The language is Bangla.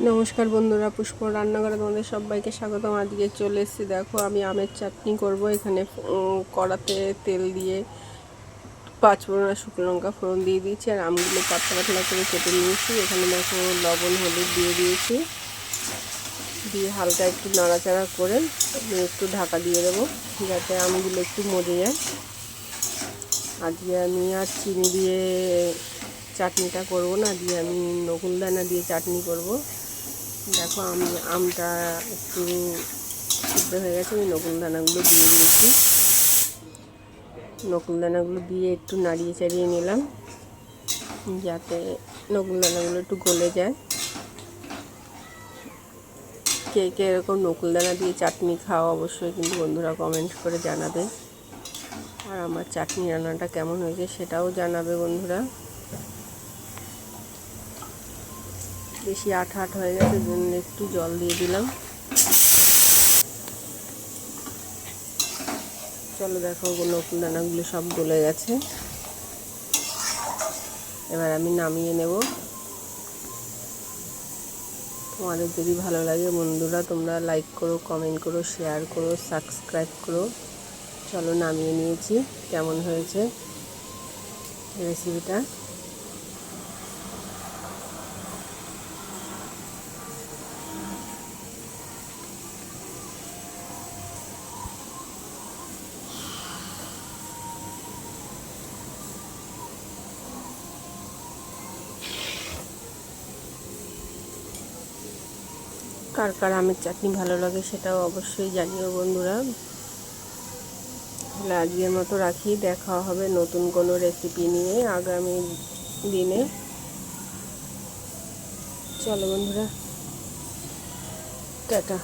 নমস্কার বন্ধুরা, পুষ্প রান্নাঘরে তোমাদের সবাইকে স্বাগতম। আজকে চলে এসেছি, দেখো আমি আমের চাটনি করব। এখানে কড়াতে তেল দিয়ে 5 ফোড়ন আর শুকনো লঙ্কা ফোড়ন দিয়ে দিয়েছি, আর আমগুলো পাতলা পাতলা করে কেটে নিয়েছি। এখানে দেখো লবণ হলুদ দিয়ে দিয়েছি, দিয়ে হালকা একটু নাড়াচাড়া করে একটু ঢাকা দিয়ে দেবো যাতে আমগুলো একটু মজে যায়। আজকে আমি আর চিনি দিয়ে চাটনিটা করব না, দিয়ে আমি নকুলদানা দিয়ে চাটনি করব। দেখো আমটা একটু সিদ্ধ হয়ে গেছে, আমি নকুলদানাগুলো দিয়ে দিয়েছি। নকুলদানাগুলো দিয়ে একটু নাড়িয়ে চাড়িয়ে নিলাম যাতে নকুলদানাগুলো একটু গলে যায়। কে কে এরকম নকুলদানা দিয়ে চাটনি খাও অবশ্যই কিন্তু বন্ধুরা কমেন্ট করে জানাবে, আর আমার চাটনি রান্নাটা কেমন হয়েছে সেটাও জানাবে বন্ধুরা। বেশি আঠা হয়ে গেছে, জন্য একটু জল দিয়ে দিলাম। চলো দেখো নকুলদানাগুলো সব গলে গেছে, এবার আমি নামিয়ে নেব। তোমাদের যদি ভালো লাগে বন্ধুরা তোমরা লাইক করো, কমেন্ট করো, শেয়ার করো, সাবস্ক্রাইব করো। চলো নামিয়ে নিয়েছি। কেমন হয়েছে রেসিপিটা? কার কার আমের চাটনি ভালো লাগে সেটাও অবশ্যই জানিও বন্ধুরা। তাহলে আজকের মতো রাখি, দেখা হবে নতুন কোনো রেসিপি নিয়ে আগামী দিনে। চলো বন্ধুরা, টাটা।